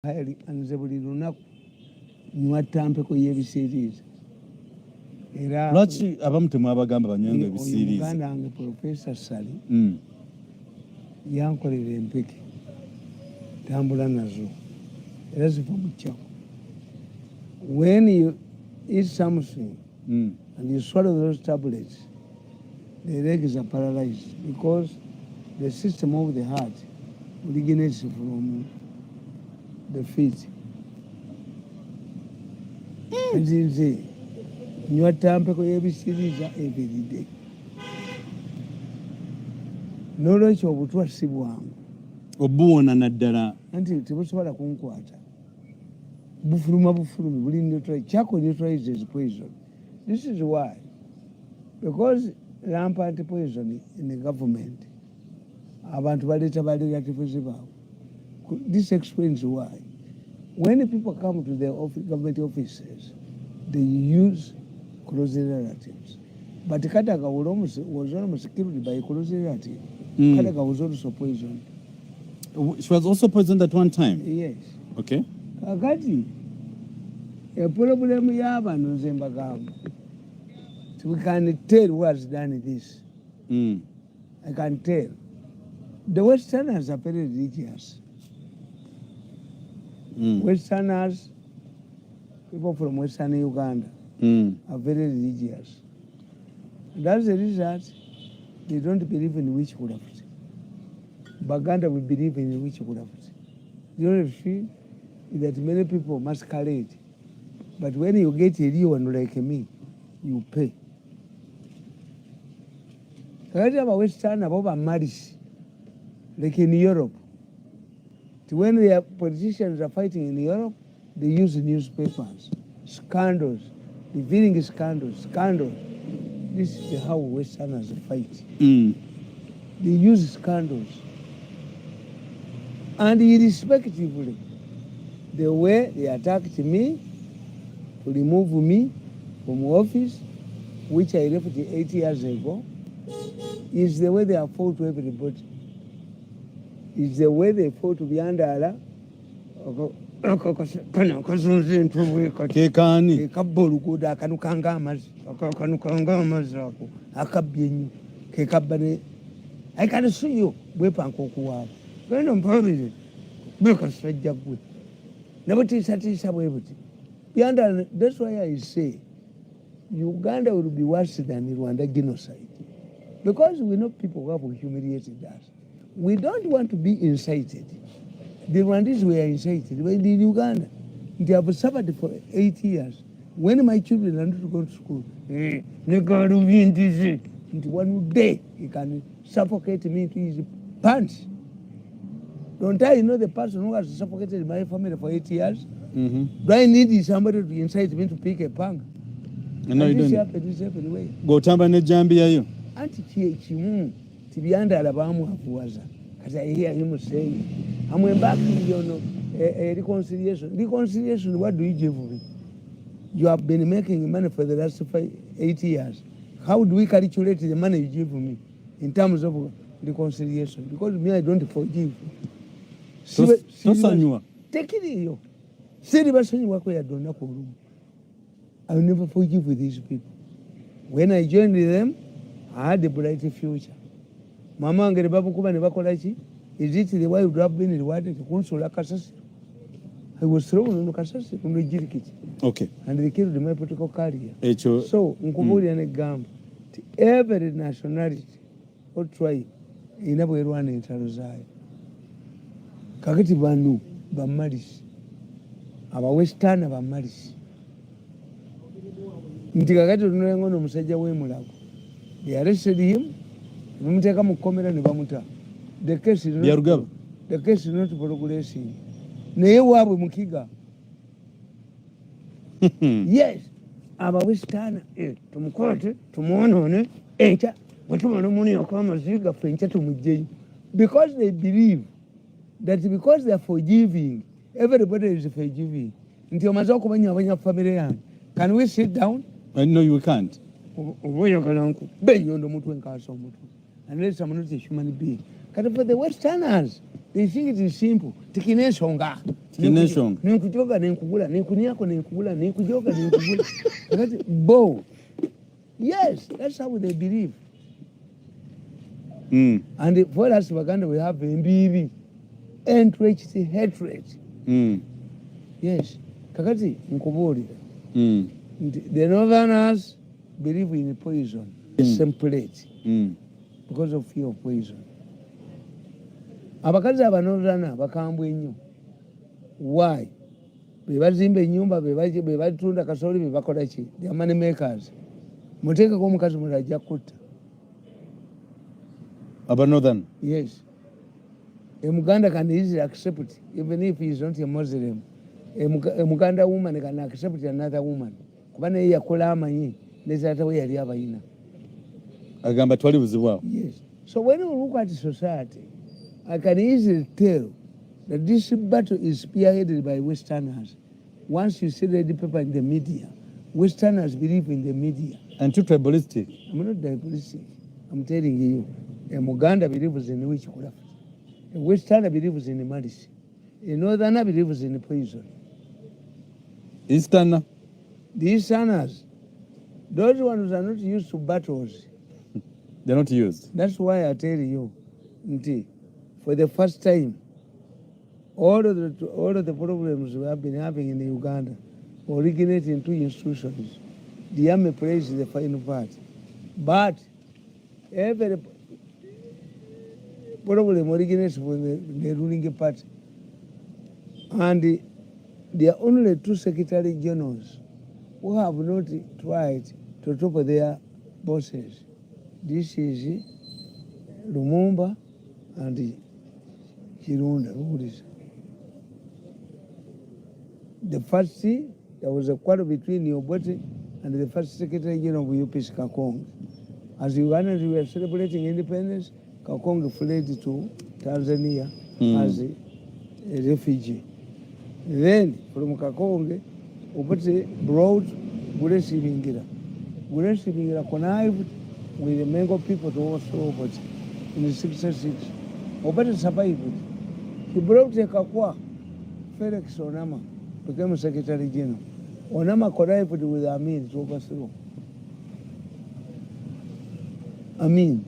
Hayali anze buli lunaku nywa tampeko y'ebisiiriiza. Era lwaki abamu temwabagamba banywenga ebisiiriiza? Muganda wange Professor Sali yankolera empeke tambula nazo era ziva mu kyawo. When you eat something and you swallow those tablets, the legs are paralyzed because the system of the heart originates from the feet. Nze nywa tampeko y'ebisiiriiza every day. N'olwekyo obutwa si bwangu. Obuwona naddala. Anti tebusobola kunkwata. Bufuluma buli neutralized. Charcoal neutralizes poison. This is why. Because rampant poison in the government. Abantu baleeta baliratives baabwe. This explains why. When people come to their government offices, they use close relatives. But Kadaga was almost killed by a close relative. Kadaga was also poisoned. She was also poisoned at one time? Yes. Okay. Kakati, a problem y'abantu nze mbagamba. We can tell who has done this. I can tell. The Westerners are very religious. Westerners, people from Western Uganda, are very religious. That's the result. They don't believe in witchcraft. Baganda will believe in witchcraft. The only thing is that many people masquerade. But when you get a real one like me, you pay. Western about marriage, like in Europe. When the politicians are fighting in Europe, they use newspapers, scandals, revealing scandals. This is how Westerners fight. They use scandals. And irrespectively, the way they attacked me, to remove me from office, which I left 8 years ago, is the way they have fought to everybody. Is the way they fought to be under Allah. I can see you. That's why I say Uganda will be worse than Rwanda genocide. Because we know people who have humiliated us. We don't want to be incited. The Rwandese were incited. But in Uganda, they have suffered for 8 years. When my children are not to go to school, one day he can suffocate me to his pants. Don't I know the person who has suffocated my family for 8 years? Do I need somebody to incite me to pick a punk? No, you don't. This everywhere. Go tamba ne Jambia yo. Anti chimu tibianda alabamu hafuwaza. As I hear him saying, I'm back to reconciliation. Reconciliation, what do you give me? You have been making money for the last 8 years. How do we calculate the money you give me in terms of reconciliation? Because me, I don't forgive. Take it in you. I will never forgive with these people. When I joined them, I had a bright future. Mama and Babu Kuba never called. Is it the way you have been rewarded? I was thrown on the Kasasi from the Jirkit. Okay. And they killed my political career. So, Nkubuli and a gum to every nationality or tribe in every one in Tarazai. Kakati Bandu, Bamaris. Our Western of Amaris. Ntikakati tunangono musajja w'emulago. They arrested him. Bamuteeka mu kkomera ne bamuta. The case is not progressing. Naye waabwe mukiga. Yes. Abawestana tumukwate tumuwonoone enkya bwe tumala omuni okw'amaziga ffe enkya tumugyeyo. Because they believe that because they are forgiving, everybody is forgiving. Nti omaze okubanyabanya family yange. Can we sit down? No, you can't. Unless I'm not a human being. But for the Westerners, they think it is simple. Tikineshonga. Ninkujoga, ninkugula, ninkuniako, ninkugula, ninkujoga, ninkugula. Bo. Yes, that's how they believe. And for us, Uganda, we have MBV, entrenched hatred. Yes. Kakati, nkubuli. The Northerners believe in poison, simplate, because of fear of poison. Abakazi abanorana bakambwe nnyo. Why? Bebazimba ennyumba, bebatunda kasooli, bebakola ki? They are money makers. Muteekeko omukazi mulala ajja kutta. Northern? Yes. A Muganda can easily accept, even if he is not a Muslim. A Muganda woman can accept another woman. Kubana ye yakola amanyi nezata we yali abayina. Agamba twali buzibu. Yes. So when you look at society, I can easily tell that this battle is spearheaded by Westerners. Once you see the paper in the media, Westerners believe in the media. And too tribalistic. I'm not tribalistic. I'm telling you. A Muganda believes in witchcraft. A Westerner believes in malice. A Northerner believes in poison. Easterner? The Easterners, those ones are not used to battles. They're not used. That's why I tell you, for the first time, all of the problems we have been having in Uganda originate in two institutions. The army plays the final part. But every problem originates from the ruling party. And there are only two secretary generals who have not tried to top their bosses. This is Lumumba and Kirunda. Who is the first? There was a quarrel between Obote and the first Secretary General of UPC Kakong. As Ugandans were celebrating independence, Kakong fled to Tanzania as a refugee. Then from Kakong, Obote brought Gulesi Bingira. Gulesi Bingira connived with the Mango people to overthrow Obote in 66. Obote survived. He brought a Kakwa, Felix Onama, became Secretary General. Onama connived with Amin to overthrow. Amin.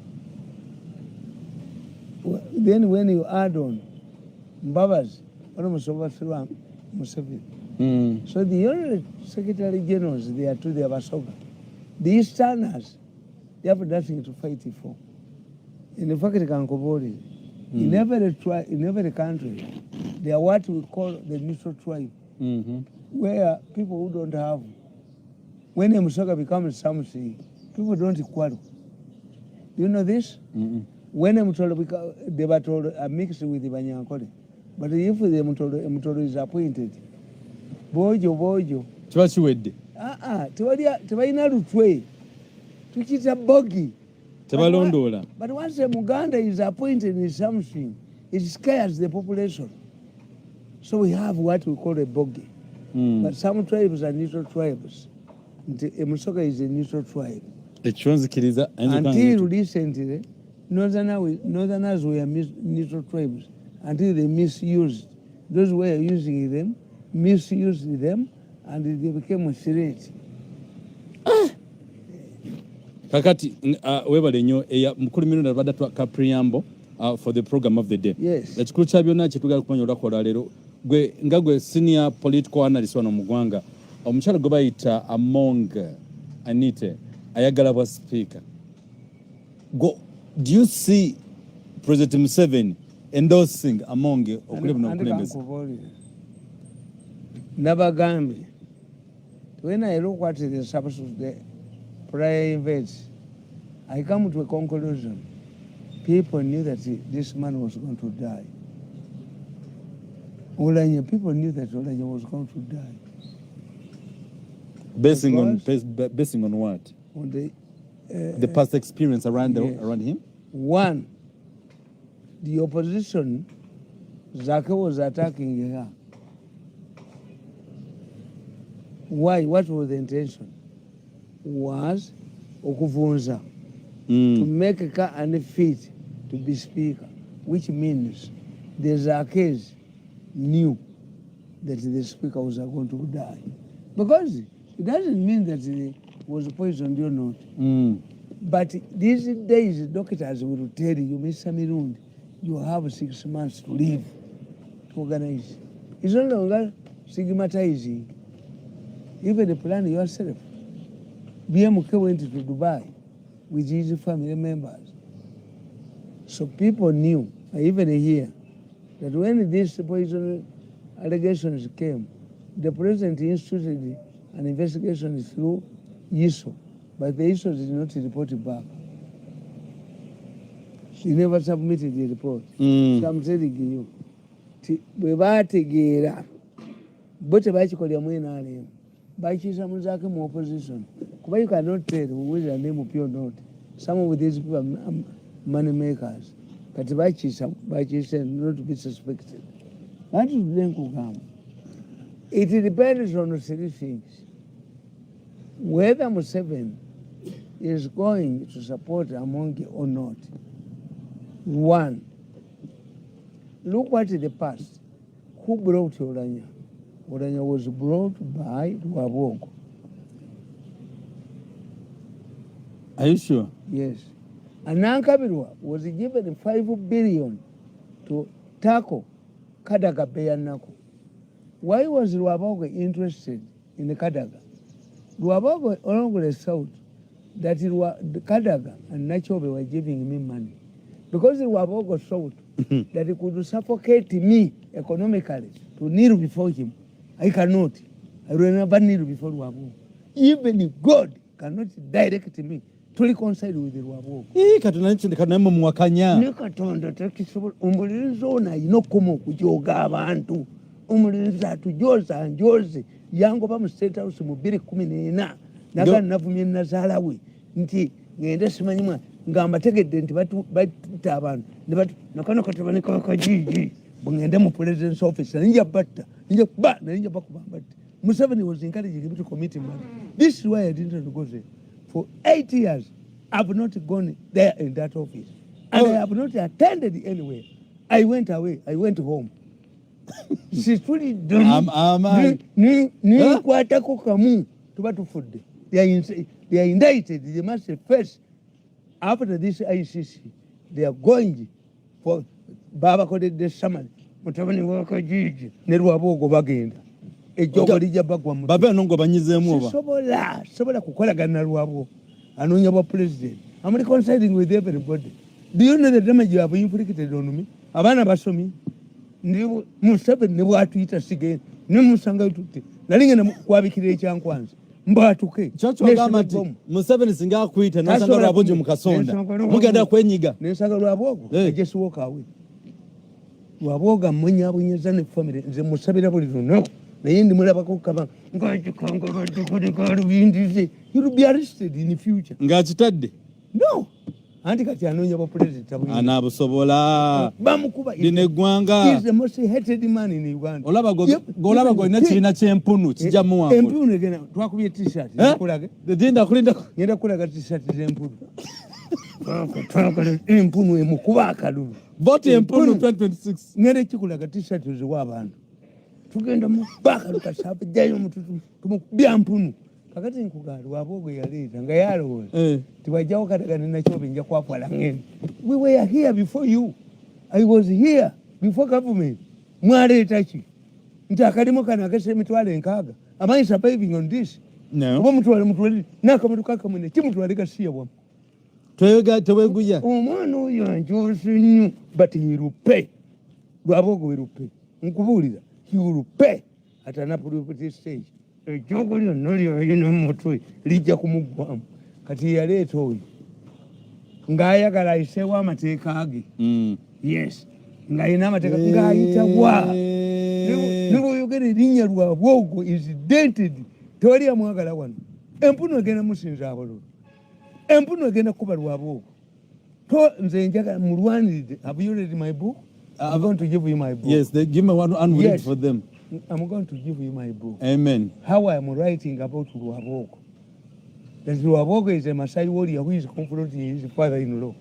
Then when you add on Mbabas, almost overthrew Museveni. So the only Secretary Generals, they are two, they are Basoga. The Easterners, they have nothing to fight for. In fact, in every country, they are what we call the neutral tribe, where people who don't have, when a Musoga becomes something, people don't quarrel. Do you know this? When a Mutolo they were told are mixed with the Banyankole. But if the Mutolo is appointed, Bojo. Twashiwedde. Tebalina lutwe. Tukita bogi. Tebalondola. But once a Muganda is appointed in something, it scares the population. So we have what we call a bogi. But some tribes are neutral tribes. Musoga is a neutral tribe. Until recently, Northerners were neutral tribes. Until they misused. Those who were using them, misused them, and they became a threat. Kakati, webale nnyo mukulu Mirundi abadde ka preamble for the program of the day. Yes. Ekikulu kya byonna kyetugala kumanya olwakola leero gwe senior political analyst wano mu ggwanga omukyala gwe bayita Among Anita ayagala bwa speaker. Do you see President Museveni endorsing Among okuli buno okulembeza? Nabagambye, when I look at the substance, the prior events, I come to a conclusion. People knew that this man was going to die. Oulanyah, people knew that Oulanyah was going to die. Basing on what? On the past experience around him? One, the opposition, Zaka was attacking her. Why? What was the intention? Was okuvunza, to make her unfit to be speaker. which means the Zakes knew that the speaker was going to die. Because it doesn't mean that he was poisoned or not. But these days, doctors will tell you, Mr. Mirundi, you have 6 months to live to organize. It's no longer stigmatizing. Even plan yourself. BMK went to Dubai with his family members. So people knew, even here, that when these poison allegations came, the president instituted an investigation through ISO, but the ISO did not report it back. She never submitted the report. So I'm telling you, we bategeera bo tebakikolera mu NRM bakiisa muzaake mu opposition kuba you cannot tell whether the name of or not. Some of these people are money makers, but bakiisa not to be suspected. That is the it depends on 3 things. Whether Museveni is going to support Among or not. 1, look at the past. Who brought Oulanyah? Oulanyah was brought by Rwabogo. Are you sure? Yes. And Nankabirwa was given 5 billion to tackle Kadaga Beyanako. Why was Rwabogo interested in the Kadaga? Rwabogo always thought that it was the Kadaga and Nachobe were giving me money. Because Rwabogo thought that he could suffocate me economically to kneel before him. I cannot. I will never kneel before Rwabogo. Even God cannot direct me to reconcile with Rwabogo. Nekatonda takisobola omulinzi ono ayina okukoma okujooga abantu. Omulinzi atujooza njoze yangoba mu State House mu 2014 naga navumye nazaala we nti ngende simanyi mwa ngamba tegedde nti batta abantu ne batu nakano katabane kakajiji bungende mu president's office ninja batta ninja bakuba batta. Museveni was encouraging him to commit murder. This is why I didn't go there. For 8 years, I've not gone there in that office. And I have not attended anywhere. I went away. I went home. She's truly done. They are indicted. They must face. After this ICC, they are going for Baba Kode de Saman. Mutabani wakajiji nerwabogo bagenda. Ejogo lija bagwa mu. Baba nongo banyizemu oba. Sobola kukolagana na Rwabo. Anonya ba president. I'm reconciling with everybody. Do you know the damage you have inflicted on me? Abana basomi. Ndibu Museveni ne bwatuyita sigenda. Ne musanga tutte. Nalingena kwabikira ekyankwanza. Mbatuke. Chacho agamba nti Museveni singa akuyita nasanga Rwabojo mu kasonda. Mugenda kwenyiga. Nesanga Rwabogo. Just walk away. Rwaboga munyabunyeza ne family nze musabira buli lunaku. Naye ndi mulabako kaba ngakikanga badde bindize. You will be arrested in the future. Ngakitadde? No. Anti kati anonya ba president abunye. Anabusobola. Bamukuba. Dine gwanga. He is the most hated man in Uganda. Olaba go nakina kyempunu kijamu wangu. Empunu gena twakubye t-shirt. Nkulage. Dinda kulinda. Ngenda kulaga t-shirt z'empunu. Twakale empunu emukuba akalulu. Vote empunu 2026. Ngere kikulaga t-shirt ziwa abantu. Tugenda mu baka lukasaba jayo mututu. Tumukubya mpunu. Kakati nkugala Rwabogo yaleeta nga yalowe. Tiwajjawo katagana nakyo nja kwakwala ngene. We were here before you. I was here before government. Mwaleeta ki? Nti akalimu kano akese emitwalo 6. Am I surviving on this? No. Oba mutwale n'akamoto kakamwene kimutwale kasiya bwamu. Teweguya. Omwana oyo anjoosa nnyo but he will pay. Rwabogo will pay. Nkubuulira he will pay at an appropriate stage. Ejogo lyonna ly'olina mu mutwe lijja kumuggwamu. Kati yaleeta oyo ng'ayagala ayiseewo amateeka ge. Yes. Ng'ayina amateeka ng'ayitibwa. Ne bw'oyogera erinnya Rwabogo is dented. Tewali amwagala wano. Empunu egenda musinza abalulu. Empunu egenda kuba Rwabogo. Nze njagala mulwanirire. Have you read my book? I'm going to give you my book. Yes, they give me one and read for them. I'm going to give you my book. Amen. How I am writing about Rwabogo. That Rwabogo is a Maasai warrior who is confronting his father-in-law.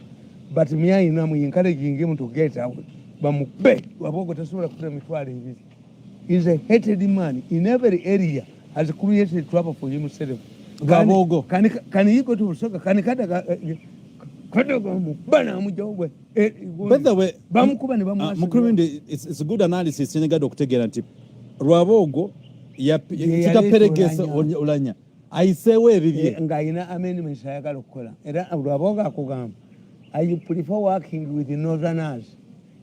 but me I'm encouraging him to get out. Bamube, Wabogo Tasura Kumitwari. He's a hated man in every area, has created trouble for himself. Wabogo. Can he go to Soka? Can he cut by the way, Mukurumindi, it's a good analysis. Senegal Dr. Guarantee. Rwabogo, Peregesa Oulanyah. I say, where Ngaina amendments I got to call. Rwaboga Kogam. I prefer working with the northerners.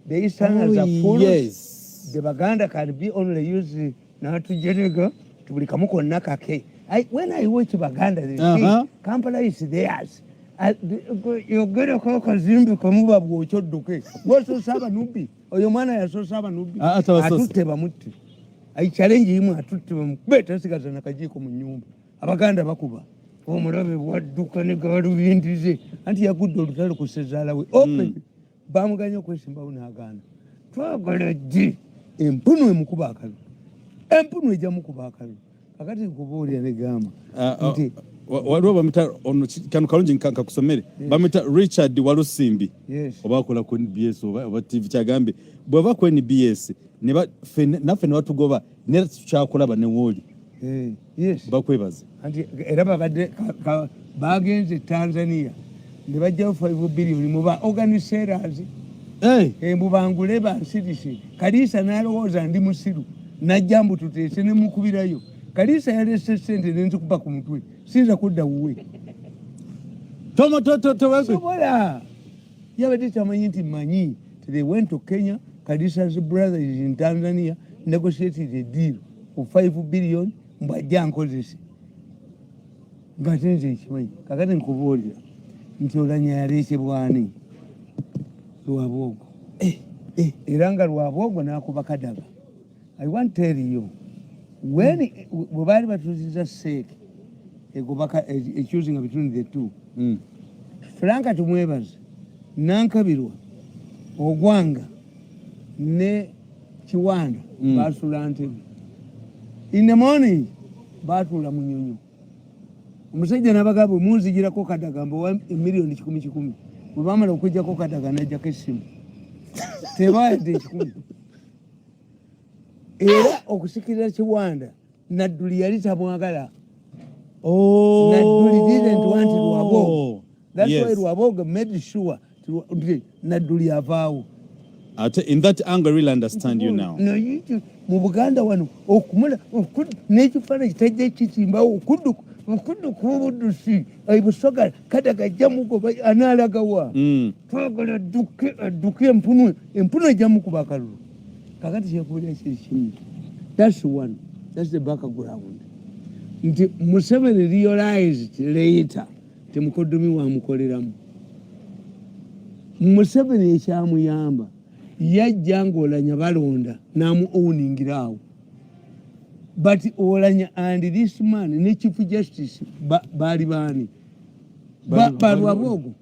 The easterners are full. Yes. The Baganda can be only used now to Jericho to become Nakake. When I went to Baganda, they say Kampala is theirs. You're going to call Kazimbi Kamuba Bochoduke. What's so Sabanubi? Or your man is so Sabanubi. I challenge him to better cigarettes than Nakajiko Munyum. Abaganda Bakuba. Oh, what do can go to the Indies? And you could do the Kusazala. Open Bamugano question about Nagan. Twagalaji in Punu Mukubaka. And Punu Jamukubaka. I got in Kubori and a gamma. Can Collins Kanka Kusomeri, Bamita Richard Walusimbi. Yes. Obakola couldn't BS over TV Chagambi. Bovakweni BS. Never nothing not to go over. Never Chakolaba and Wood. Yes. Bakwebas. And Eraba bargains in Tanzania. Never jail for $5 billion. Remove organizers. Hey, Mubanguleba citizen. Kadisa Naro and Dimusiru. Najambu to take Senemukubirayo. Kadisa had a sent into Bakumutui. Since I could the way. Tomato. Yeah, but it's a money. They went to Kenya. Kadisa's brother is in Tanzania. Negotiated a deal for $5 billion by Janko. Gatinzi, Kagatin Kuvodia. Until Ranyari Luabogo. Iranga Luabogo na Kubakadaga. I want to tell you, when Bobari was just sick, a choosing between the two. Franca to Muevas, Nankabirua, Ogwanga, Ne Chiwanda, Basulante. In the morning, Batula Munyunu. Musaja Nabagabu, Muzija Kokadagambo, $1 million. Mama Kuja Kokadaga, Najakisim. Teva de Chikumi. Era Okusikira Chiwanda, Naduliarita Mwagala. Oh, Naduli didn't want to Wabogo. That's why Wabogo made sure to Nadulia vow. In that angle, I really understand you now. No, you Mubuganda one, Okumula, could nature for a state chitimba, could see. I was so good, Kataka Jamuko by Analagawa. Fogala Duke and Punu, and Puna Jamukubakaru. That's one. That's the background. Museveni realized later temukodumi wa mukoleramu. Museveni ekyamuyamba yajjanga Oulanyah balonda namu owningirawo. But Oulanyah and this man ne Chief Justice bali bani Rwabogo.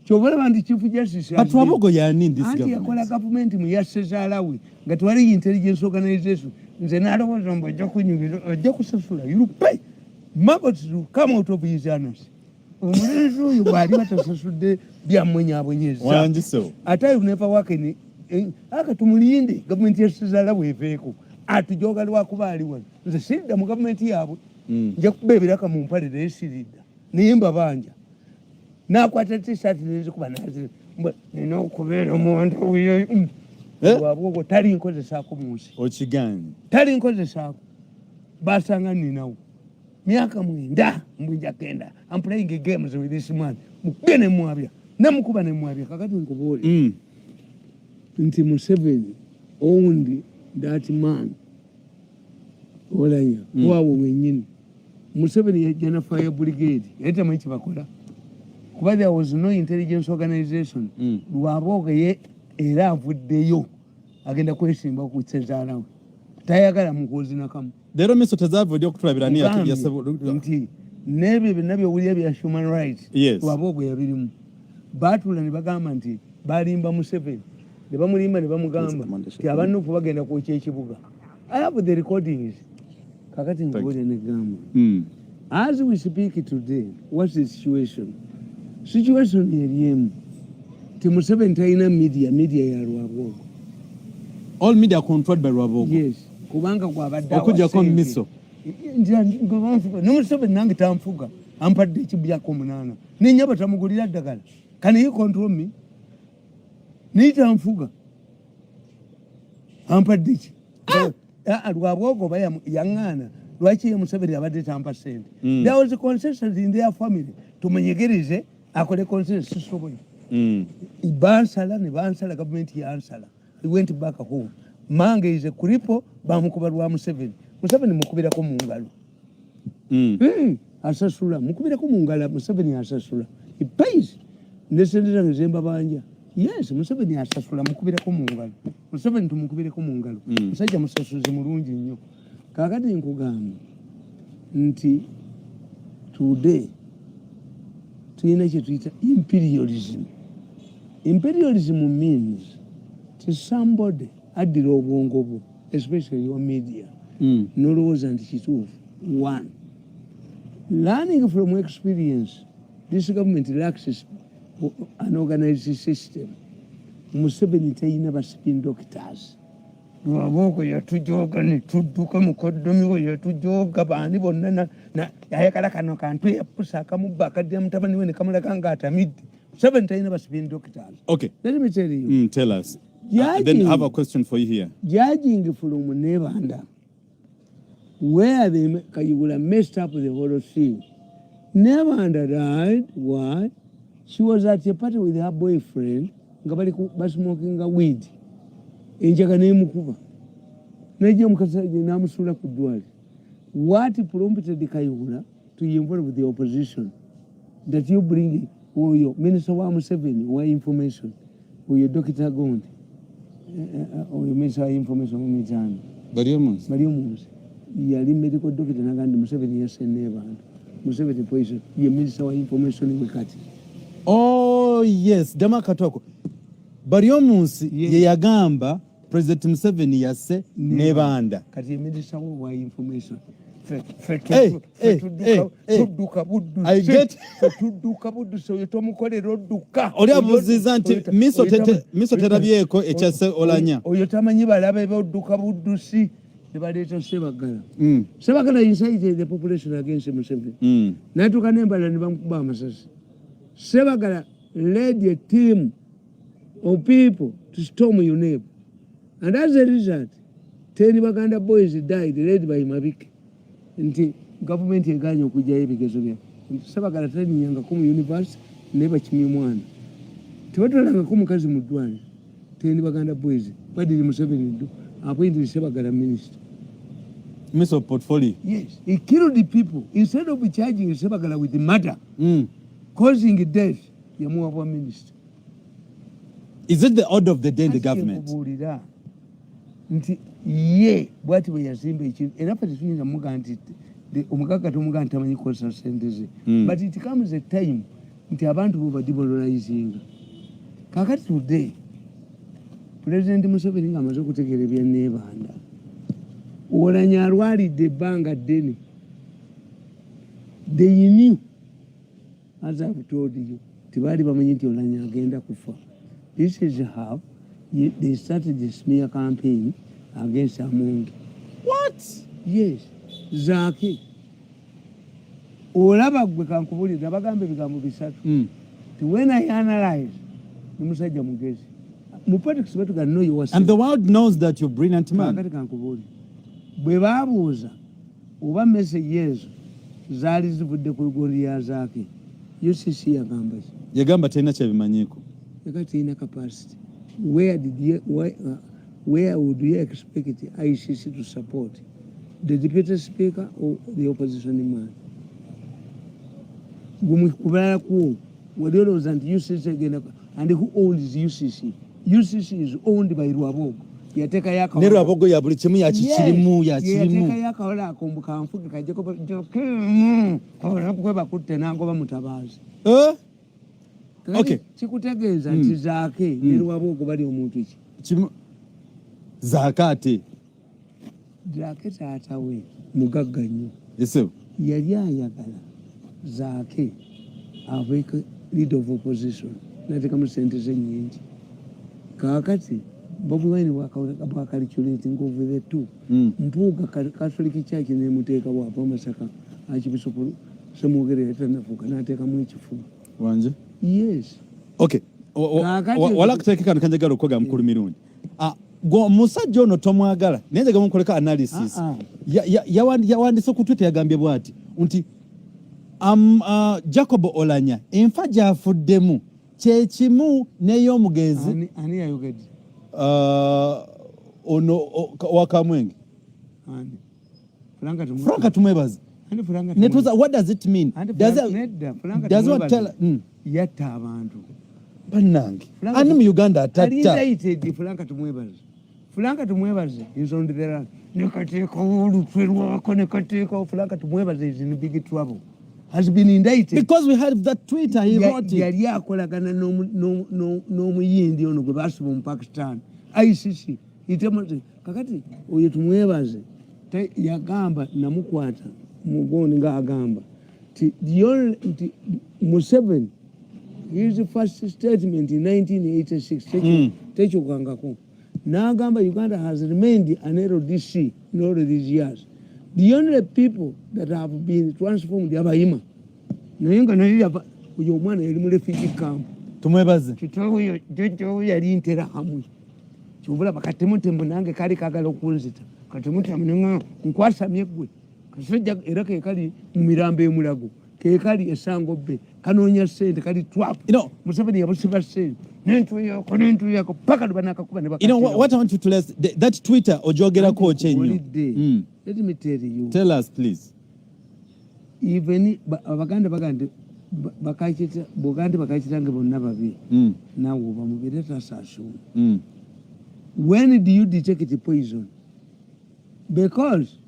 Chobola bandi Chief Justice but Rwabogo yani this government. Anti yakola government mu yasezalawe nga twali intelligence organization. Nze nalowooza mbu ojja kusasula you pay maggots to come out of his anus. Omulenzi oyo bw'ali batasasudde byammwenyabwenyeza ate you never work in aka tumulinde gavumenti yasezala bweveeko atujoga lwakuba ali wano nze siridda mu gavumenti yaabwe nja kuba ebiraka mu mpale naye siridda naye mbabanja n'akwata t-shirt nezikuba nazi nina okubeera omuntu wiyo Rwabogo tali nkozesaako mu nsi okiganye tali nkozesaako basanga ninawo myaka 9 mbwinja kenda. I'm playing games with this man mugene mwabya namukuba ne mwabya kakati nkubole nti Museveni owned that man Oulanyah wawo wenyini. Museveni yajjana fire brigade yete mwichi bakola kuba there was no intelligence organization. Rwabogo ye era avuddeyo agenda kwesimba ku Sezalawe tayagala mukozi nakamu lero miso tezavudde okutulabirania nti nebyo binabyo wulya bya human rights. Rwabogo yabirimu batula ne bagamba nti balimba Museveni ne bamulimba ne bamugamba nti abanufu bagenda kwokya ekibuga. I have the recordings kakati ngobole ne gamba as we speak today. What's the situation? situation eriemu ti Museveni talina media ya Lwabogo. All media controlled by Lwabogo. Yes, kubanga kwabadde okujjako miso Museveni nange tanfuga ampadde ekibyako 8 nenyaba tamugulira ddagala. Can you control me? Nitanfuga ampadde ki Lwabogo yaŋŋaana lwaki ye Museveni abadde tampa ssente. There was a consensus in their family tumenyegerize akole consensus sisoboye. Bansala ne bansala government yansala. He went back home. Mange is a cripple bamukuba lwa Museveni. Museveni mukubirako mu ngalo. Asasula mukubirako mu ngalo Museveni asasula. He pays. Nesendera ngezemba banja. Yes, Museveni asasula mukubirako mu ngalo. Museveni tumukubirako mu ngalo. Musajja musasuze mulungi nnyo. Kakati nkugamba nti today tuyina kye tuyita imperialism. Imperialism means to somebody addira obwongo bwo, especially your media, nolowooza nti kituufu. One, learning from experience, this government lacks an organized system. Museveni talina ba spin doctors. Lwabogo yatujooga ne tudduka mukoddomi we yatujooga baani bonna ayagala kano kantu yapusa akamubba akaddira mutabani we ne kamulaga ng'atamidde. Museveni talina ba spin doctors. Okay. Let me tell you. Tell us. Then I have a question for you here. Judging from Nebanda, where they would have messed up the whole thing. Nebanda died. Why? She was at a party with her boyfriend. Ngabali smoking a weed. Enjaga nemukuba. Neje mukasaje namusula ku ddwali. What prompted Kayihura to involve the opposition? That you bring your Minister wa Museveni wa information, or your Dr. Gondi, or your Minister wa information wa Mijani. Bariomunsi. Yali medical doctor nagandi Museveni yasene abantu. Museveni poison. Your Minister wa information wekati. Oh yes, dama katwako. Bariomunsi ye yagamba President Museveni yase nebanda. Kati ye Minister wa information. I get oli abuziza nti miso terabyeko ekyase Oulanyah oyo tamanyi balabe bodduka buddusi ne baleeta Sebagala. Sebagala incited the population against Museveni. Natuka nembala ne bamukuba amasasi. Sebagala led a team of people to storm UNEP, and as a result 10 Baganda boys died led by Mabiki. Nti government eganya okujayo ebigezo bya Sebagala training ku university neba kimi mwana tibatolanga ku mukazi mu ddwali 10 Baganda boys badiri Museveni do appointed Sebagala minister. Miss of portfolio. Yes, he killed the people instead of charging Sebagala with the murder, causing death. Yamuwa minister. Is it the order of the day in the government? Nti ye bwati bwe yazimba ekintu era pati tuyinza muga nti omugaga tomuga nti tamanyi kukozesa ssente ze. But it comes a time nti abantu bo bademoralizing. Kakati today President Museveni ng'amaze okutegeera ebya Nebanda, Oulanyah alwalidde ebbanga ddene. They knew, as I've told you, tibaali bamanyi nti Oulanyah agenda kufa. This is how they started the smear campaign against Among. What? Yes. Zaki. Olaba gwe kankubulira bagambe bigambo bisatu. When I analyze, nimusajja mugezi. Mu politics betu ga know yourself. And the world knows that you're brilliant man. Kakati kankubulira. Bwe babuuza oba message ezo zaali zivudde ku goli ya Zaki. UCC yagamba ki? Yagamba talina kyabimanyiko. Yakati talina capacity. Where would you expect ICC to support? The deputy speaker or the opposition man? Kubala ku waliolo zanti UCC again, and who owns UCC? UCC is owned by Lwabogo. Yateka yaka ne Lwabogo ya buli kimu yakirimu yateka yaka wala akombuka amfuka ka Jacob Oulanyah kweba kutte nangoba mutabazi. Okay. Chikutegeeza nti Zaake ne Lwabogo bali omuntu ki? Zakati. Zaake taata we mugagga nnyo. Yesu. Yali ayagala Zaake abeeko leader of opposition natekamu sente ze nyingi kakati Bobi Wine bwakalikyulating over the two mpuuga Catholic Church nemuteeka bwapa Masaka Archbishop Semwogere tanafuuka nateekamu ekifuba wanje yes okay wala kuteekeka kanjagala okwoga mukulu Mirundi musajja ono tomwagala naye njagala mukoleka analysis yawandise ku Twitter yagambye bwati nti Jacob Oulanyah enfa gyafuddemu kyekimu n'ey'omugenzi ani yayogedde ono wakamwenge Franka tumwebaze what does it mean? Does what tell yatta abantu bannange ani mu Uganda atatta Franka tumwebaze is on the run nekateeka olutwe lwako nekateeka Franka tumwebaze is in big trouble has been indicted because we had that Twitter he wrote it yali akolagana n'omuyindi ono gwe basiba mu Pakistan ICC itemaze kakati oyo tumwebaze yagamba namukwata mugondi ng'agamba nti Museveni his first statement in 1986 tekyokangako n'agamba Uganda has remained an LDC in all these years. The only people that have been transformed abayima naye nga naye oyo omwana yali mu refugee camp tumwebaze kitooyo jojo yali ntera hamwe kyobula bakatemutembo nange kali kagala okunzita katemutemu nenga nkwasamye gwe kasajja era kekali mu mirambo emulago kekali esango bbe kanoonya sente kali twap Museveni yabusiba sente nentu yako paka banakakuba ne bakati what I want you to less that Twitter ojogerako kyenyo let me tell you tell us please even abaganda bagande bakachita bugande bakachitange bonna babi nawo bamubireta sasho when do you detect the poison? Because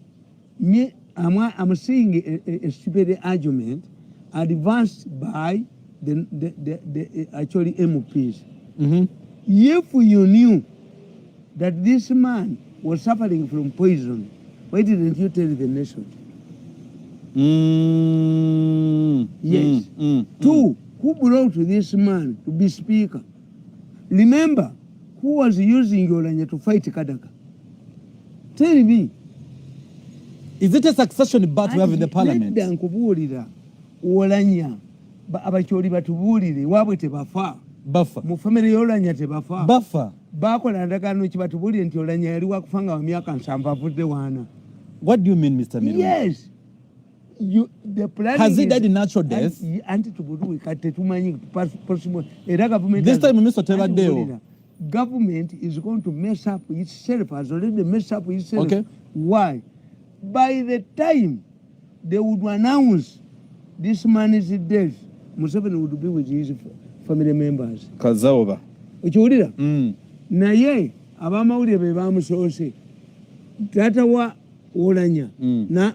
me I'm seeing a stupid argument advanced by the actually MPs. If you knew that this man was suffering from poison, why didn't you tell the nation? Yes. Two, who brought this man to be speaker? Remember, who was using Oulanyah to fight Kadaka? Tell me. Is it a succession battle we have in the parliament? Nedda nkubuulira Oulanyah abakyoli batubuulire waabwe tebafa bafa mu family y'Oulanyah tebafa bafa bakola ndagaano ki batubuulire nti Oulanyah yali wakufanga wa myaka 7 avudde waana. What do you mean, Mr. Mirundi? Yes. The plan has he died in natural death? Anti tubuduwe kate tumanyi possible era government this time Mr. Tebadeo government is going to mess up itself, has already messed up itself. Okay. Why? By the time they would announce this man is dead, Museveni would be with his family members. Kazaoba. Ukiwulira? Naye abamawulire be bamusoose tata wa Oulanyah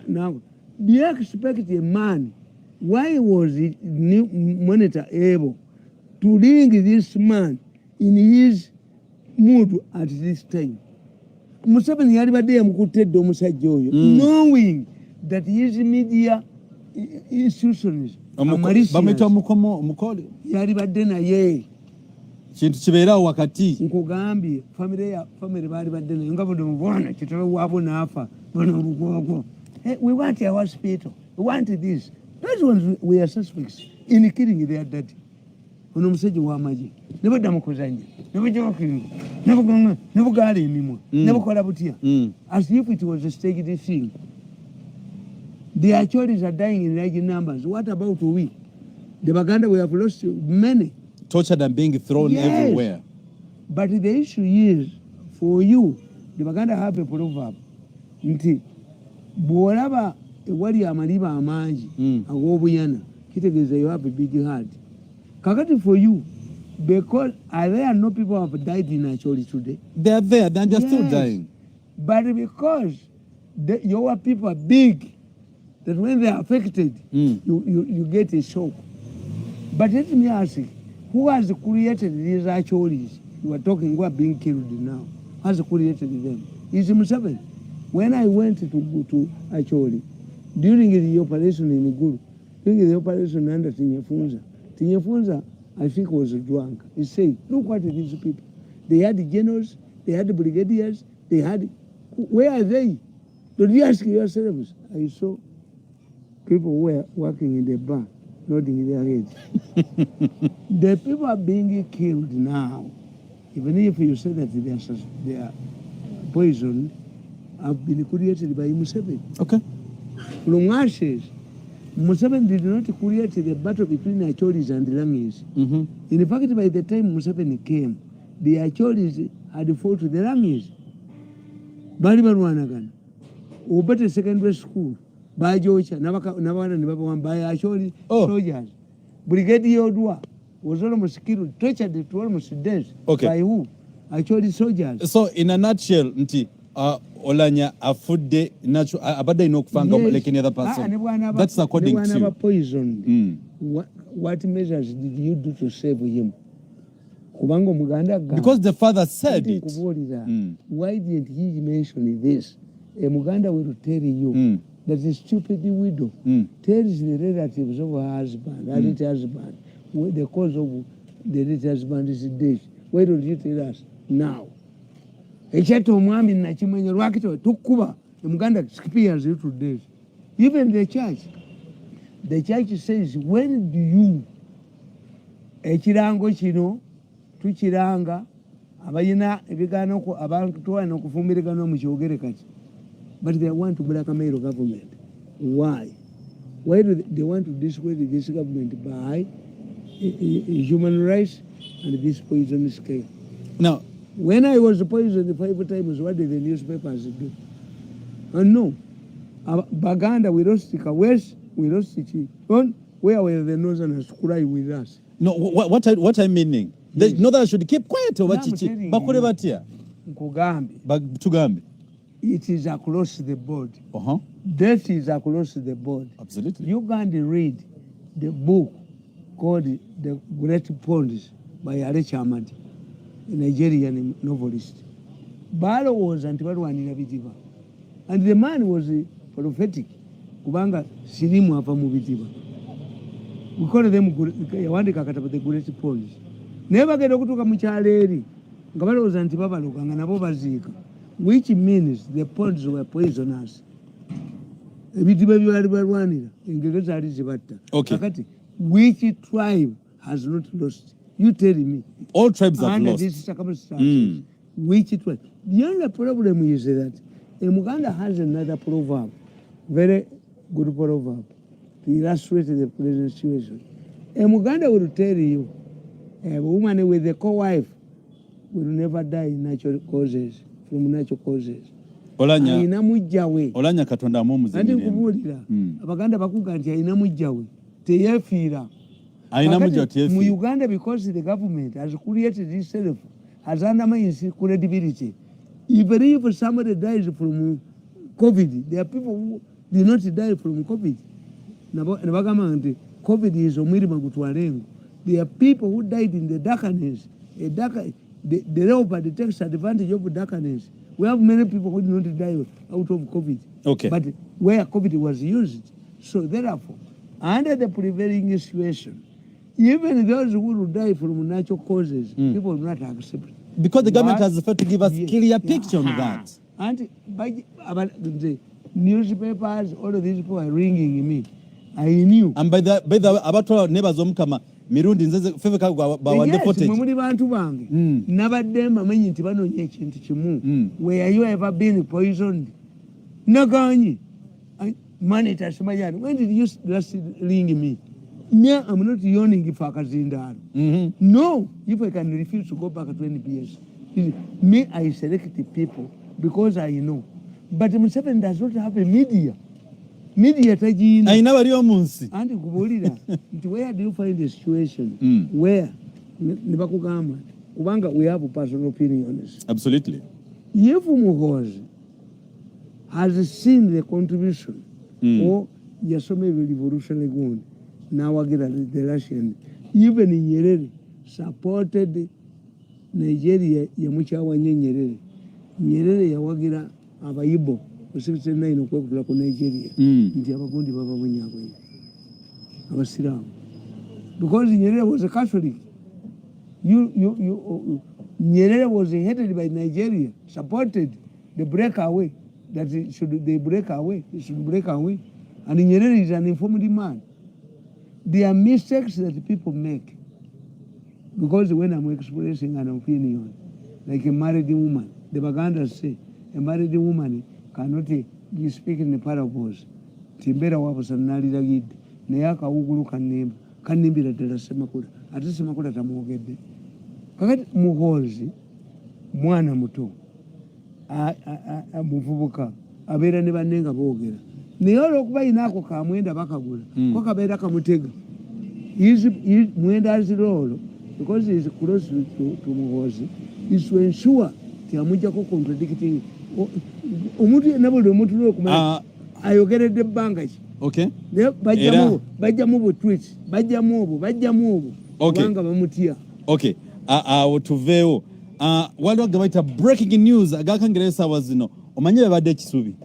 now do you expect a man, why was the new monitor able to ring this man in his mood at this time? Museveni yali badde yamukutedde omusajja oyo knowing that his media institutions bamwita omukole yali badde naye kintu kibeerawo wakati nkugambye family baali badde naye nga bono mubwana kitebe waabo n'afa bono olugwogwo. We want our hospital, we want this. Those ones we are suspects in killing their daddy. Ono musajja w'amagye ne badda mu kuzannya ne bajokinga ne bugonga ne bugaala emimwa ne bukola butya as if it was a staged thing. The Achoris are dying in large numbers. What about we? The Baganda, we have lost many. Tortured and being thrown everywhere. But the issue is, for you, the Baganda have a proverb. Nti, bw'olaba ewali amaliba amangi ag'obuyana, kitegeeza you have a big heart. Kakati for you, because are there no people who have died in Acholi today? They are there, they're just still dying. But because your people are big, that when they are affected, you get a shock. But let me ask you, who has created these Acholis? You are talking who are being killed now. Who has created them? It's Museveni. When I went to go to Acholi, during the operation in Igulu, during the operation under Tinyafunza, Tinyefunza, I think, was drunk. He said, look what these people. They had generals, they had brigadiers, they had... Where are they? Don't you ask yourselves? I saw people who were working in the bar, nodding their heads. The people are being killed now. Even if you say that they are poisoned, have been created by Museveni. Okay. From ashes, Museveni did not create the battle between the Acholis and the Langis. In fact, by the time Museveni came, the Acholis had fought the Langis. Bali barwanagana. Obate secondary school, by Jocha, Navana, Navawan, by Acholi soldiers. Brigadier Odua was almost killed, tortured to almost death. Okay. By who? Acholi soldiers. So, in a nutshell, Oulanyah afudde nacho abadde inokufanga like any other person. That's according to you. Poisoned. What measures did you do to save him? Because the father said it. Why didn't he mention this? A Muganda will tell you that the stupid widow tells the relatives of her husband, her late husband, the cause of the late husband is death. Why don't you tell us now? Echato mwami na chimenyo rwakito tukuba Muganda spears you to death. Even the church says, when do you echirango chino tuchiranga abayina ebigano ko abantu twana kufumbirigano mu kyogere kati, but they want to blackmail government. Why do they want to discredit this government by human rights and this poison scale? Now, when I was poisoned 5 times, what did the newspapers do? No, Baganda, we lost West, we lost on where were the northerners cry with us? No, what I'm meaning? The northerners should keep quiet over chichi. Bakure batia. Tugambi. It is across the board. Death is across the board. Absolutely. You can't read the book called The Great Ponds by Alecha Ahmad, a Nigerian novelist. Balo was antibarwanira bitiba. And the man was prophetic. Kubanga sirimu apa mu bitiba. We call them yawandika kataba the Great Ponds. Never get okutuka mu kyaleri. Nga balowooza nti babaluka nga nabo baziika. Which means the ponds were poisonous. Ebitiba byali balwanira engero zaali zibatta. Okay. Which tribe has not lost? You tell me. All tribes have under lost. These circumstances. Which tribe? The only problem is that Uganda has another proverb, very good proverb, to illustrate the present situation. Uganda will tell you, a woman with a co-wife will never die in natural causes, from natural causes. Oulanyah katonda amuumuze mirembe. Andi nkubulira Abaganda bakuga nti ayina mujjawe teyefiira. Mu Uganda, because the government has created itself, has undermined its credibility. Even if somebody dies from COVID, there are people who did not die from COVID. COVID is omwirima gutwalengo. There are people who died in the darkness. The leopard takes advantage of darkness. We have many people who did not die out of COVID. Okay. But where COVID was used. So therefore, under the prevailing situation, even those who will die from natural causes, people will not accept it. Because the government has failed to give us a clear picture on that. And by the newspapers, all of these people are ringing me. I knew. And by the abatwa neighbors omukama Mirundi nzeze feveka bawande footage. Yes, mumuli bantu bange. Nabadde mamenyi nti banonye ekintu kimu. Where you ever been poisoned? Naganyi. Money tashimayani. When did you last ring me? Me, I'm not yawning for Kazindar. No, if I can refuse to go back 20 years. Me, I select the people because I know. But Museveni does not have a media. Media tajina. I never knew munsi. And kubulira. Where do you find the situation? Where? Nibakugamba. Kubanga we have personal opinions. Absolutely. If Muhozi has seen the contribution or Yasome revolution again, now again the Russian, even in Nyerere, supported Nigeria, Yamuchawa Nyerere. Nyerere Yawagira Abayibo, who 69 o'clock Nigeria. Nti abagundi baba munyabwe. Abasiramu. because Nyerere was a Catholic. Nyerere was headed by Nigeria, supported the breakaway, that they should break away. And Nyerere is an informed man. There are mistakes that people make. Because when I'm expressing an opinion, like a married woman, the Bagandas say, a married woman cannot speak in the parables. Timbera wapasa nalira gidde. Naye akawugulu kannimbira ddala Ssemakula. Ate Ssemakula tamwogedde. Kakati muhoozi mwana muto muvubuka abeera ne banne nga boogera. Naye olw'okuba inaako kamwenda bakagula ko kabeera kamutega. Mwenda azirolo because he is close to muhoozi is to ensure tiamujjako contradicting omuntu nabuli omuntu lwokumanya ayogeredde ebbanga ki. Okay. Bajjamu obwo tweet bajjamu obwo kubanga bamutya. Okay. Tuveewo waliwo gabayita breaking news agakangirayo essaawa zino omanye bebadde ekisubi.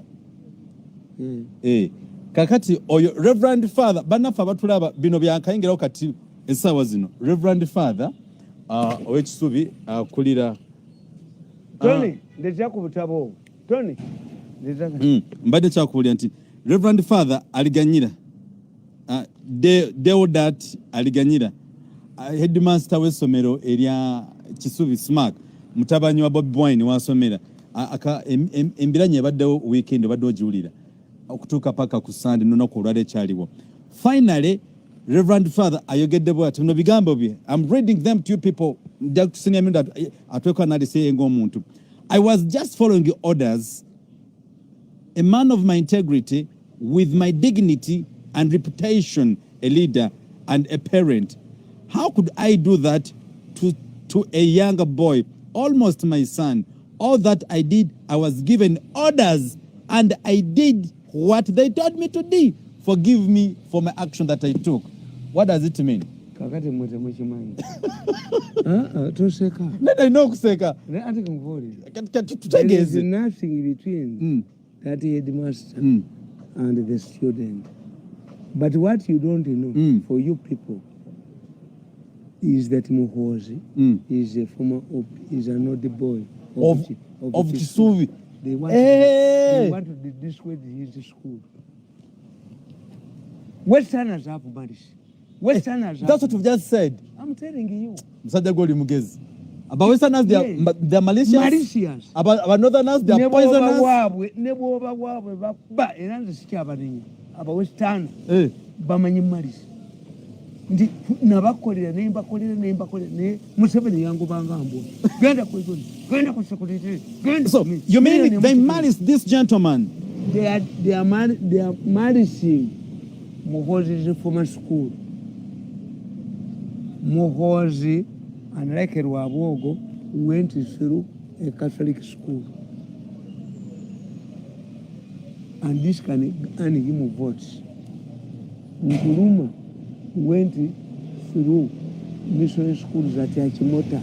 Kakati oyo Reverend Father bannaffe abatulaba bino byakayingirawo kati essaawa zino Reverend Father ow'ekisubi akulira Tony ndetya ku butabo Tony mbadde kyakuwulira nti Reverend Father aliganyira Deodat aliganyira headmaster w'essomero erya Kisubi Smack mutabanyi wa Bobi Wine wasomera embiranye ebaddewo weekend badde ogiwulira okutuuka paka ku Sunday n'olunaku olwaleero ekyaliwo. Finally Reverend Father ayogedde bw'ati bino bigambo bye. I'm reading them to you people. I was just following the orders, a man of my integrity, with my dignity and reputation, a leader and a parent. How could I do that to a younger boy, almost my son? All that I did, I was given orders and I did what they told me to do. Forgive me for my action that I took. What does it mean? Kakati mwete mwichimanyi. Toseka. Nenda inokuseka. Ati kumvoli. There is nothing between that headmaster and the student. But what you don't know, for you people, is that Muhoozi is a former is an old boy of Kisubi. They want to dissuade his school. Westerners have money. Westerners. That's what you've just said. I'm telling you. Msajja goli mugezi. About Westerners, they are malicious. Malicious. About Northerners, they are poisonous. Nebo wabwe ba eranze sikyaba ninyi. About Westerners. Bamanyi malisi. Ndi nabakolera ne Museveni yangu bangambo. Genda kwegoni. Genda ku security. So you mean they malice this gentleman? They are malicing Muhoozi's former school. Muhoozi, unlike Rwabogo, went through a Catholic school. And this can earn him votes. Nkuruma went through mission schools at Yachimota.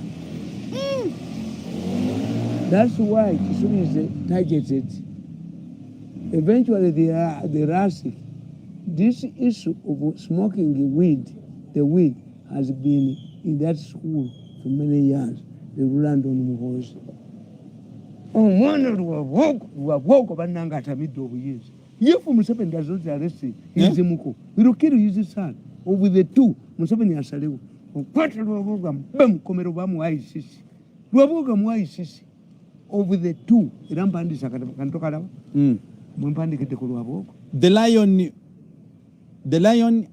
That's why Kisubi is targeted. Eventually, the Rasi. This issue of smoking the weed has been in that school for many years. They land on Muhoozi. Omwana Rwaboko bananga atamidde obuyinza. If Museveni does not arrest him, he's muko. He will kill his son. Over the two, Museveni asalewo. Okwata Rwaboga bam komero bamu ICC. Rwaboga mu ICC. Over the two, irampandisa kantoka dawa. Mumpandikide ku Rwaboga. The lion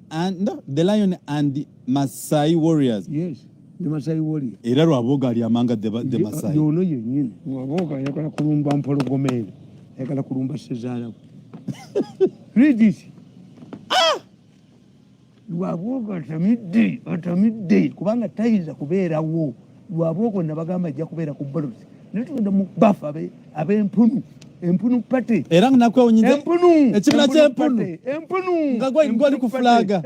and Maasai warriors. Yes, the Maasai warrior. Era Rwaboga ali amanga the Maasai. Yono yenyine. Rwaboga yakala kulumba mpologomere. Yakala kulumba Sezara. Read this. Rwaboga atamidde kubanga tayiza kubeerawo. Rwaboga nabagamba ajja kubeera ku ballot. Netugenda mu bafa ab'empunu. Empunu pate. Era nakwewunyize empunu. Ekibira ky'empunu. Empunu. Ngagwa ngwali ku flaga.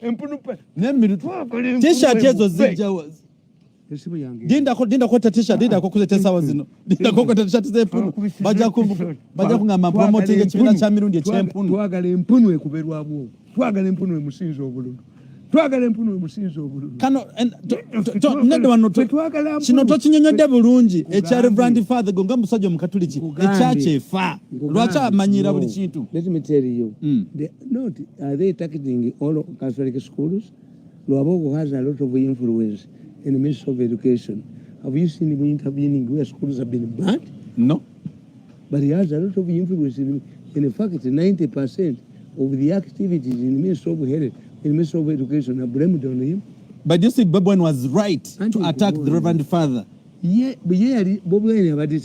Empunu pate. Nemirutu. T-shirt ezo zijja. Esimu yange. Dinda ko t-shirt dinda ko kuzeta sawa zino. Dinda ko t-shirt z'empunu. Bajja kungamba promoting ekibira kya Mirundi eky'empunu. Twagala empunu ekuberwa abo. Twagala empunu emusinzo obululu. twagala empunu omusinza obululu kano nedda wano kino tokinyonyodde bulungi ekya reverend father gonga musajja omukatuliki ekyakyefa lwaki amanyira buli kintu. Let me tell you, are they targeting all Catholic schools? Luabogo has a lot of influence in the Ministry of Education. Have you seen him intervening where schools have been banned? No. But he has a lot of influence. In fact, 90% of the activities in the Ministry of Health, in the Ministry of Education are blamed on him. But you see, Bobi Wine was right to attack the Reverend Father. Yeah, but yeah, Bobi Wine abadde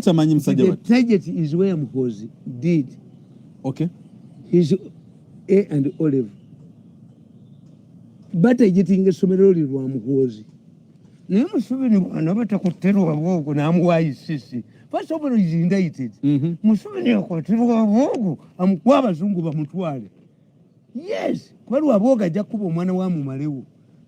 tamanyi musajja wa. The target is where Muhoozi did. Okay. His A and Olive. Batajetinga essomero liri lwa Muhoozi. Naye Museveni bwana batakuterwa bwogo n'amuwa ICC. First of all, he's indicted. Museveni akwatibwa bwogo amukwa abazungu bamutwale. Yes, kuba Lwaboga ajja kuba omwana wa mumalewo.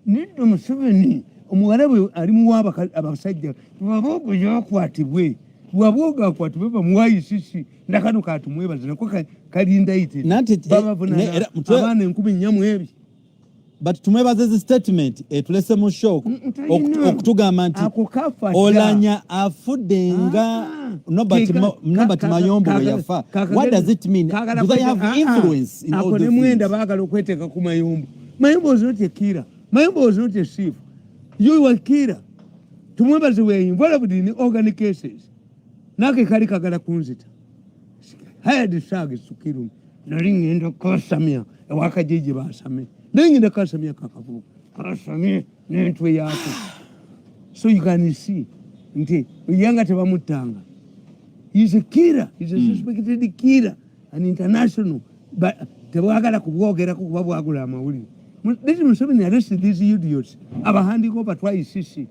Nidde Museveni omuwala bwe ali muwa abasajja Lwaboga yakwatibwe. Lwaboga akwatibwe bamuwa ICC ndakano katumwebaza nako kali indicted. Abaana 14 But tumwebaza ezi statement etulese mu shock okutugamba nti Oulanyah afudde nga Nobert Mayombo bwe yafa. What does it mean? Do they have influence in all this? Mwenda baagala okweteeka ku Mayombo. Mayombo was not a killer. Mayombo was not a thief. You were a killer. Tumwebaze were involved in organic cases. Nake kali kagala kunzita. Hired thugs to kill him. Nali ngenda kusamya ewakajiji basamye. Nengenda kasamya kakavuga. Kasamye n'entwe yako. So you can see nti yanga tebamutanga. He's a killer. He's a suspected killer. An international. But tebwagala kubwogera ku kuba bwagula amawulire. Leti Museveni arrested these idiots. Abahandiko batwa ICC.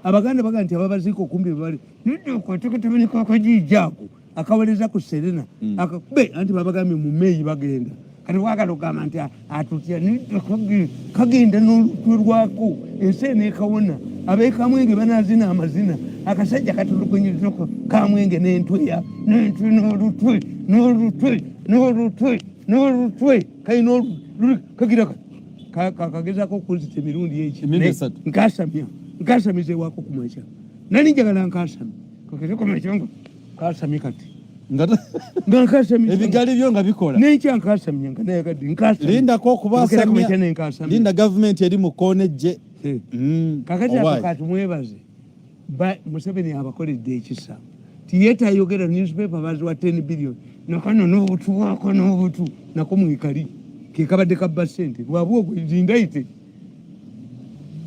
Abaganda baga nti ababaziko kumbi bali. Nidde kwateketebeni kakajijako. Akaweleza ku Serena. Akakube anti babagamye mu May bagenda. Kati wagala okugamba nti atutya nidde kagenda n'olutwe lwako ensi n'ekawona abeekamwenge banazina amazina akasajja katulugunyizako kamwenge n'entwe n'olutwe kalina kagira kakagezako okuzita emirundi eki nkasamize wako ku makya nali njagala nkasami kakeze ku makya nkasami kati ebigali byo nga bikola n'ekya nkasamye nga nayagadde nkasami lindako okubasamya linda gavumenti eri mu koonejje kakati ako katumwebaze Museveni abakoledde ekisa tiyetayogera newspaper baziwa 10 billion nakano n'obutu wako n'obutu nako mwikali kekabadde kabba ssente Lwabwogo is indicted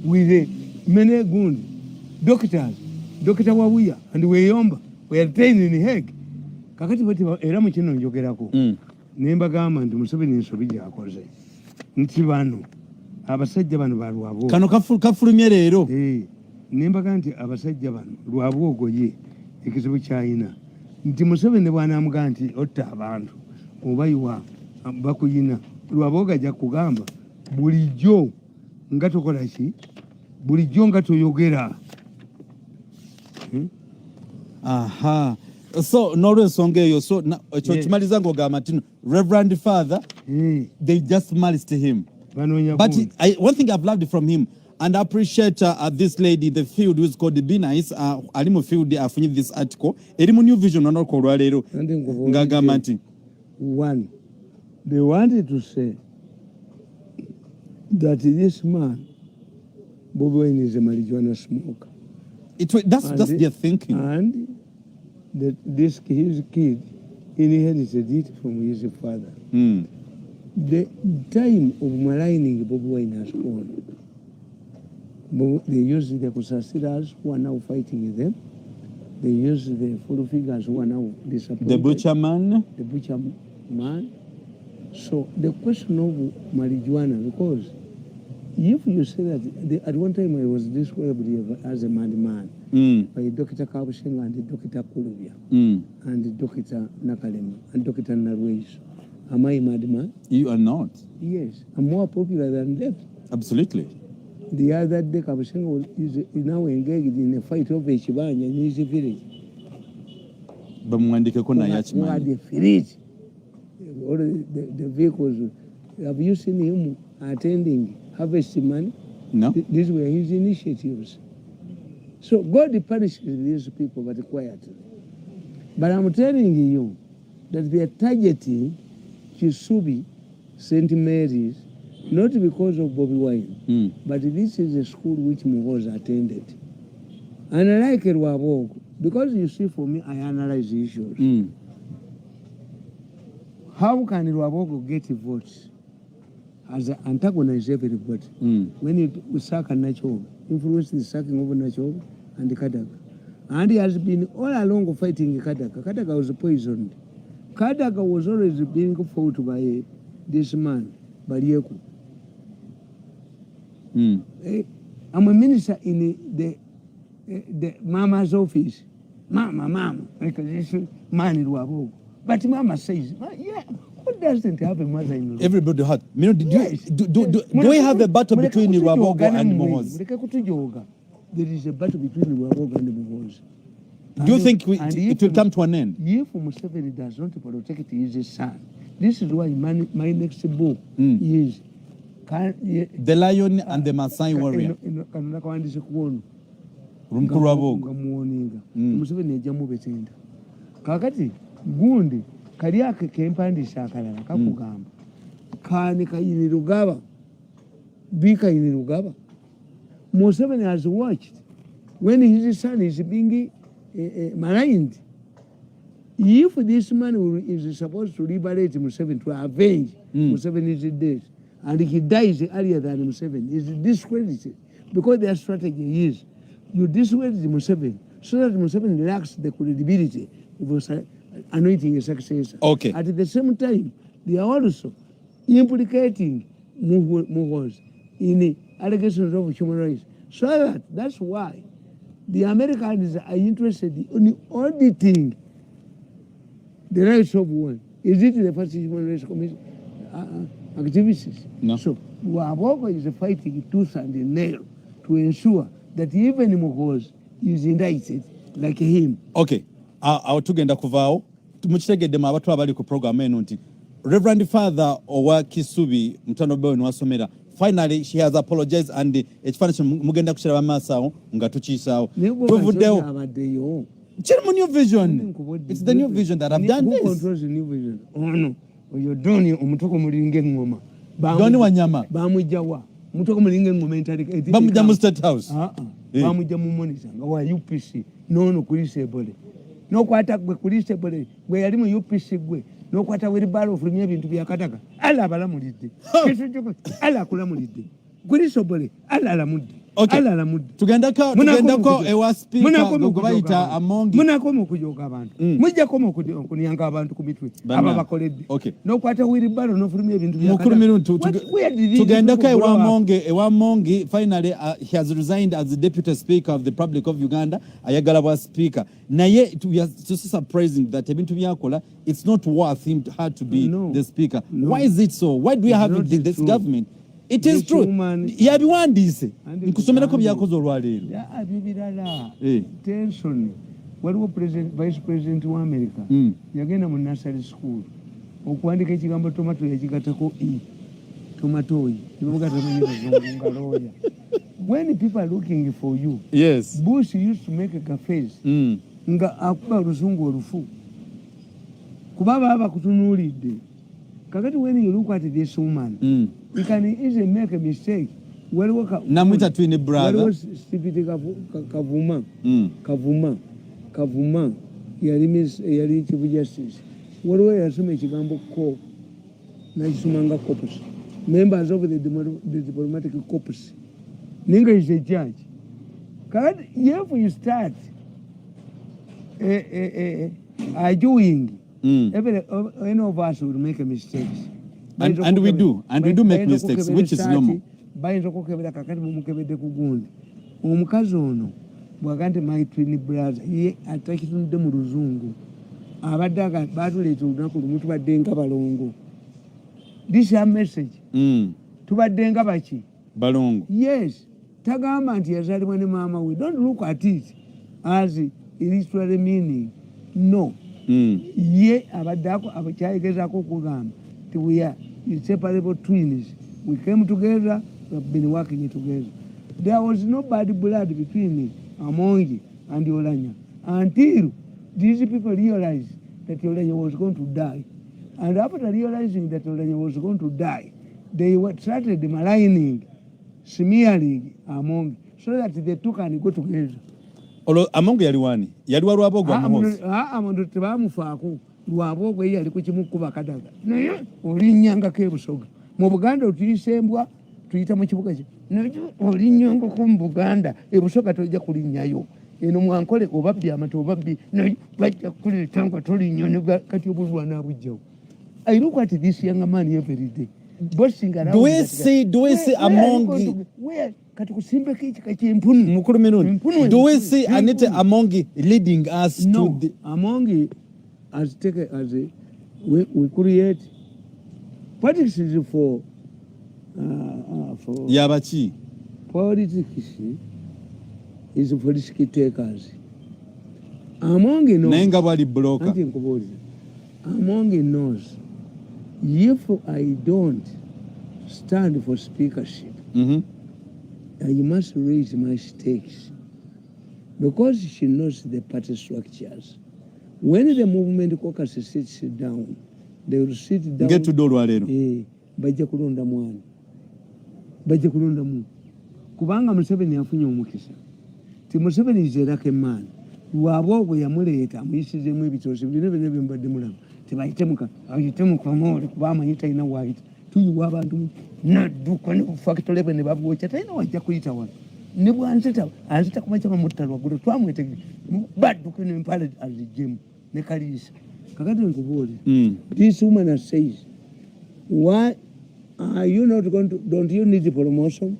with many guns doctors Dr. Wawuya and Weyomba were trained in Hague. Kakati bati era mu kino njogerako nembagamba nti Museveni ensobi gyakoze nti bano abasajja bano ba Lwabwogo kano kafulumye leero nembaga nti abasajja bano Lwabwogo ye ekizibu kyayina nti Museveni bw'anaamuga nti otta abantu obayiwa bakuyina Lwabwogo ajja kugamba bulijjo nga tokola ki bulijjo nga toyogera. Aha. So n'olwensonga eyo so ekyo kimaliza ng'ogamba nti Reverend Father they just malice him. But one thing I've loved from him and I appreciate this lady the field who's called Be Nice ali mu field afunye this article eri mu New Vision n'olwolwa leero ng'agamba nti one they wanted to say that this man Bobi Wine is a marijuana smoker. That's their thinking. And that his kid inherited it from his father. The time of maligning Bobi Wine has gone. They use the Kusasiras who are now fighting them. They use the full figures who are now disappointed. The butcher man. So the question of marijuana, because if you say that at one time I was described as a madman by Dr. Kabushenga and Dr. Kulubya and Dr. Nakalema and Dr. Narwesh. Am I a madman? You are not. Yes, I'm more popular than them. Absolutely. The other day Kabushenga is now engaged in a fight over Chibanya in his village. Bamwandike ko na yachimanyi. The village, all the vehicles Have you seen him attending harvest money? No. These were his initiatives. So God punishes these people, but quietly. But I'm telling you that they are targeting Kisubi, St. Mary's, not because of Bobi Wine, but this is a school which Muhoz attended. And I like Rwabogo, because you see, for me, I analyze issues. How can Rwabogo get votes as an antagonist everybody? When you sack a natural, influence the sacking over natural and the Kadaga. And he has been all along fighting Kadaga. Kadaga was poisoned. Kadaga was always being fought by this man, Barieku. I'm a minister in the mama's office. Mama, because this man in Rwabogo. But Mama says, yeah, who doesn't have a mother-in-law? Everybody had. Do we have a battle between Rwabogo and Muhoozi? There is a battle between Rwabogo and Muhoozi. Do you think it will come to an end? If Museveni does not protect his son, this is why my next book is The Lion and the Maasai Warrior. Museveni ejamu betenda. Kakati gundi kali ake kempandisa akalala kakugamba. Kani kayini Rugaba. Bika in Rugaba. Museveni has watched when his son is being maligned. If this man is supposed to liberate Museveni, to avenge Museveni's death, and he dies earlier than Museveni, is discredited. Because their strategy is, you discredit Museveni, so that Museveni lacks the credibility of anointing a successor. Okay. At the same time, they are also implicating Muhoozi in allegations of human rights. So that's why the Americans are interested in auditing the rights of women. Is it the first human rights commission activities? No. So Rwabogo is fighting tooth and nail to ensure that even Muhoozi is indicted like him. Okay. Awo tugenda kuvaawo mukitegedde mu abatwa abali ku program eno nti Reverend Father owa Kisubi mutano bewe nwasomera finally she has apologized and ekifaananyi mugenda kukiraba maaso awo nga tukiisaawo tuvuddewo kiri mu new vision. It's the new vision that I've done this. Who controls the new vision? No. Oyo Doni omutoko mulinge ngoma. Doni Wanyama. Bamujjawa. Mutoko mulinge ngoma entali. Bamujja mu State House. Bamujja mu monitor nga wa UPC. No kulise bole. No kwata gwe kulise bole. Gwe yali mu UPC gwe. No kwata wiribalo ofulumye ebintu bya Kataka. Ala balamulidde. Ala kulamulidde. Kulise bole. Ala alamudde. Okay. Tugendako ewa speaker gobayita Among. Munakoma okujoga abantu. Mujjakoma okunyanga abantu ku mitwe. Aba bakoledde. Okay. Nokwata wiribalo n'ofulumya ebintu bya Mukulu Mirundi tugendako ewa Among finally he has resigned as the deputy speaker of the Republic of Uganda. Ayagala bwa speaker. Naye we are so surprising that ebintu byakola it's not worth her to be the speaker. Why is it so? Why do we have this government? It is true. Yabiwandiise nkusomerako byakoze olwaleero. Birala. Tension. Waliwo vice president wa America yagenda mu nursery school okuwandika ekigambo tomato yakigatako tomatoyi ngaloya. When people are looking for you, yes, Bush used to make a face nga akuba luzungu olufu kuba baba kutunuulidde. Kakati when you look at this woman, you can easily make a mistake. Namwita twin brother. Stupid Kavuma. Yali Chief Justice. Waliwo yasoma ekigambo ko nakisomanga corpus. Members of the diplomatic corpus. Ninga is a judge. Kakati if you start arguing, any of us will make a mistake. And we do make mistakes, which is normal. Omukazi ono bwagante my twin brother ye atakitudde mu luzungu abadde batuleeta olunaku lumu tubadde nga balongo. This is a message. Tubadde nga baki balongo. Yes, tagamba nti yazalibwa ne maama we. Don't look at it as literary meaning. No. Ye abadde ako abakyayegezaako okugamba inseparable twins. We came together, we have been working together. There was no bad blood between Among and Oulanyah until these people realized that Oulanyah was going to die. And after realizing that Oulanyah was going to die, they started maligning, smearing Among, so that the two can go together. Among yaliwani yaliwa lwabogwa amundu tebamufaako lwabogwa ye yali kukimukuba kadaga naye olinyangako ebusoga mu Buganda otuyisembwa tuyita mu kibuga kye olinyangako mu Buganda ebusoga tojja kulinnyayo eno mwankole obabbi amata obabbi naye bajja kuleeta nga tolinnyo kati obulwana abujjawo. I look at this young man every day. Do we see Among where katukusimba kichi kachimpunu mukuru Mirundi? Do we see Anita Among leading us to the Among as taken as a we create politics is for yabachi politics is for risk takers. Among knows nenga bali broker. Among knows if I don't stand for speakership, I must raise my stakes, because she knows the party structures. When the movement caucus sits down, they will sit down. Get to do lero. Bajja kulonda mwana. Bajja kulonda mu. Kubanga Museveni afunye omukisa. Ti Museveni is a lucky man. Lwabwo yamuleeta muyisizemu ebitosi bino bino mbadde mulaba. Tebayitemuka ayitemuka mole kubama yita ina waita tuyiwa abantu nadduka ne factory bene babwocha taina wajja kuyita wana ne bwanzita anzita kumacha mutalwa gulo twamwetege badduka ne mpale azijemu ne kalisa kakati nkubole this woman says why are you not going to, don't you need the promotion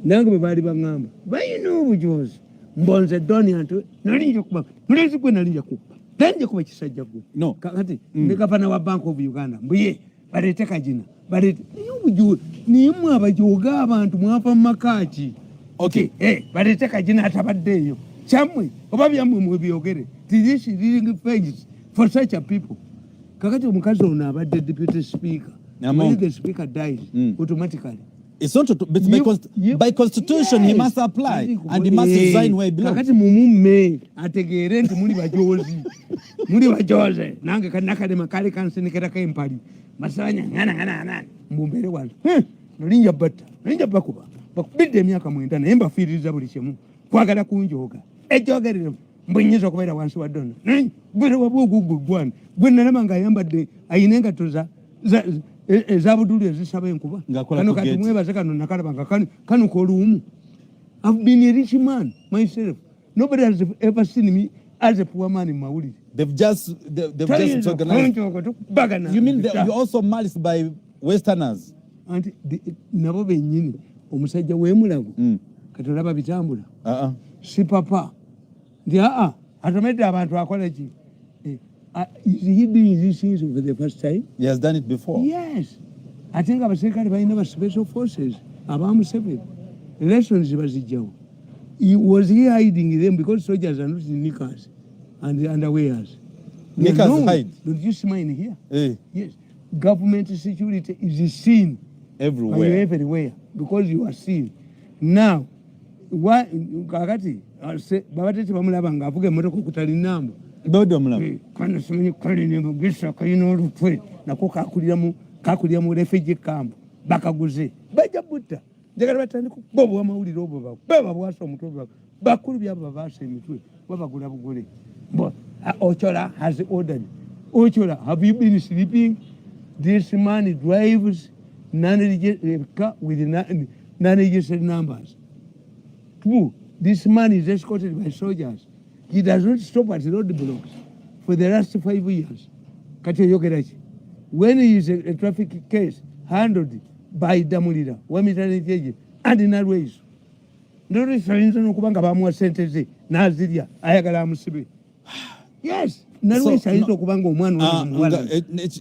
nange bali bangamba bayino bujozi mbonze doni antu nalinja kuba mulezi kwe nalinja kuba Tanje kuba kisajja gwo. No. Kakati ne gavana wa Bank of Uganda mbuye balete kajina. Balete niyo nimwe abajoga abantu mwafa makaki. Okay. Balete kajina atabaddeyo. Chamwe obabyamwe mu byogere. This leading pages for such a people. Kakati omukazi ono abadde deputy speaker. When the speaker dies automatically. It's not by constitution he must apply and he must resign where he belongs. Kakati mumume ategeere nti muli bajozi. Muli bajoze nange kanakale makale kansenikera kempali. Masanya ngana mbumbere wantu. Nolinja batta. Nolinja bakuba. Bakubidde emyaka mwenda naye mbafiiriza buli kimu. Kwagala kunjoga. Ejogerero mbunyiza kubeera wansi wa donna. Bwere wabugugugwana. Gwe nalama yambadde ayinenga toza ezabudulu ezisaba enkuba kano kati mwebaze kano nakalaba kano kolumu. I've been a rich man myself. Nobody has ever seen me as a poor man in Mauli. They've just organized. You mean you're also malice by Westerners? And nabo benyini omusajja wemulago katolaba bitambula si papa ndi atomedde abantu akola ki. Is he doing these things for the first time? He has done it before. Yes. I think abaserikale balina special forces abamu 7 lessons bazijjawo. Was he hiding them because soldiers are not in knickers and underwears? Knickers hide. Don't you see mine here? Yes. Government security is seen everywhere because you are seen. Now, why kakati babatete bamulaba nga avuga emotoka okutali namba. Bodo mulaba. Kana simanyi kale ne mugisa kayino olutwe nako kakulira mu refugee camp bakaguze bajja butta njagala batandika bobo amawulire obo baba bwasa omutwe bakulu byaba basa emitwe babagula bugule. Ochola has ordered. Ochola, have you been sleeping? This man drives car with non-registered numbers. Two, this man is escorted by soldiers. He does not stop at roadblocks for the last 5 years. When he is a traffic case handled by Damulira, and in other ways, no reason no kubanga bamuwa sentence naziria ayagala amusibe. Yes. Nalwesayinza okubanga omwana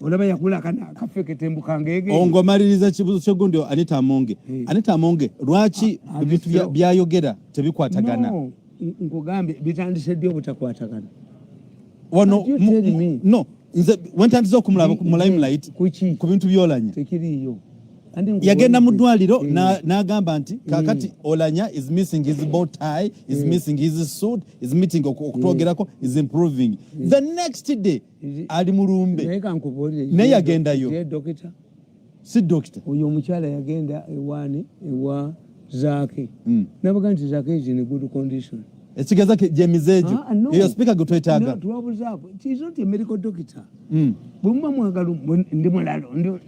olaba yakula kafeke tembu kangege ongomaliriza kibuzo kyogundi Anita Among. Anita Among lwaki ebintu byayogera tebikwatagana? Nkugambe bitandise ddi obutakwatagana. No, wentandiza okumulaba mu limelight ku bintu by'Oulanyah tekiriyo yagenda mu ddwaliro n'agamba nti kakati Oulanyah is missing his bow tie, is missing his suit, is meeting okutwogerako, is improving. The next day ali mu lumbe naye yagendayo si dokita oyo omukyala yagenda ewa zaake nabaga nti zaake is in a good condition ekigeza gyemizeejo eyo speaker gwe twetaaga tuwabuzaako she's not a medical doctor bwe muba mwagala ndi mulalo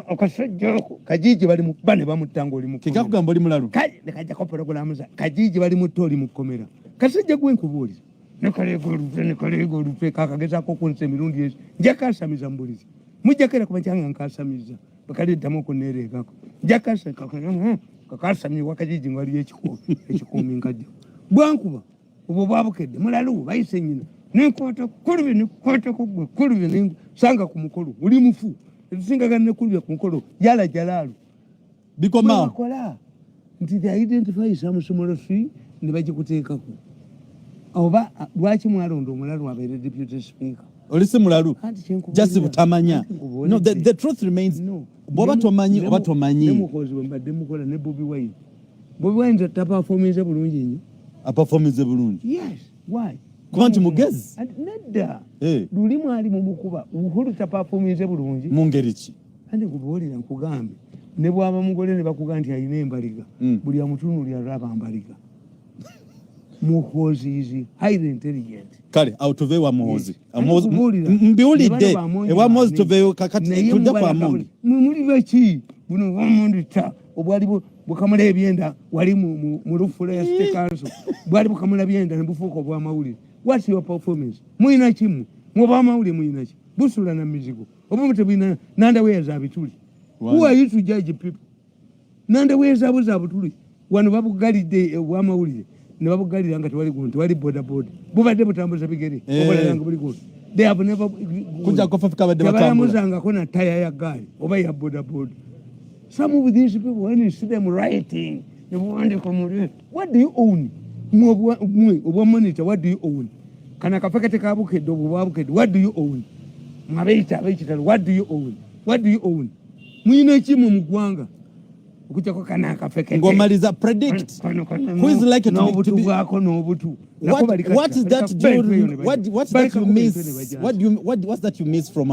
akasajja ako kajiji bali mu bane bamutanga oli mu kikakugamba oli mulalo kajja ko programu za kajiji bali mu toli mu komera kasajja gwe nkubuuliza nekaleego olupe kakagezaako kunsa emirundi ezi njakasamiza mbulizi mujjakera kubakyanga nkasamiza bakali ddamu okuneereekako kakasamye wakajiji ngaliyo ekikuumi nkajja bwankuba obwo bwabukedde mulalo bayise nyina nenkwata kulubi nekwata kugwe kulubi sanga ku mukolo oli mufu etusingagana ne kulubi ku mukolo yala jalalo bikomao bakola nti they identify samusomolosi ne bagikuteekako oba lwaki mwalonda omulalo abeere deputy speaker olisi mulalu just butamanya no the truth remains bwoba tomanyi oba tomanyi nemukozi mbadde mukola ne Bobi Wine taperforminze bulungi nnyo aperforminze bulungi yes why kuba nti mugezi nedda luli mwali mu bukuba uhuru taperforminze bulungi mu ngeri ki andi kubuulira nkugambe ne bwaba mugole ne bakuga nti ayina embaliga buli amutunulira alaba mbaliga muhozi is highly intelligent kale autuve wa muhozi mbiulidde ewa muhozi tuveyo kakati tujja kwa Among muli baki buno wamundi ta obwali bukamula ebyenda wali mu lufula ya state council bwali bukamula byenda ne bufuuka obwa mawulire what's your performance muyina kimu mwoba mawulire muyina ki busula na mizigo oba mutebina nanda weza abituli who are you to judge people nanda weza abutuli wano babugalidde obwa mawulire ne babugalira nga tewali gunti wali boda bubadde butambuza bigere obalanga buli gunti they have never kuja kofafika badde batambula kona taya ya gari oba ya boda some of these people when you see them writing they want to come what do you own mwe monitor what do you own kana kafekete kabukedde obubabukedde what do you own mabeita what do you own mwine kimu mugwanga ukujako kana kafekete ngomaliza predict who is likely to be nobutu what is that what's that you miss what's that you miss from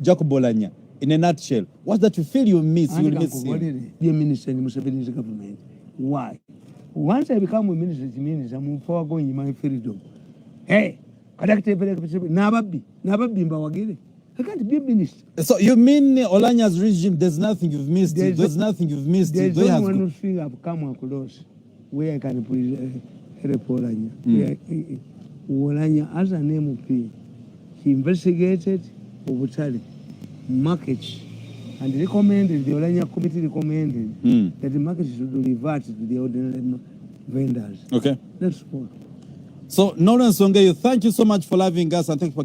Jacob Oulanyah in a nutshell what's that you feel you miss the minister in Museveni's government why once I become a minister it means I'm foregoing my freedom hey kadakite nababbi mbawagire I can't be a minister. So you mean Oulanyah's regime, there's nothing you've missed? There's nothing you've missed? There's only one thing I've come across where I can help Oulanyah. Oulanyah, as an MP, he investigated Obutali markets and recommended, the Oulanyah committee recommended that the market should revert to the ordinary vendors. Okay. That's all. So, Nolan Songeyo, thank you so much for having us and thank you for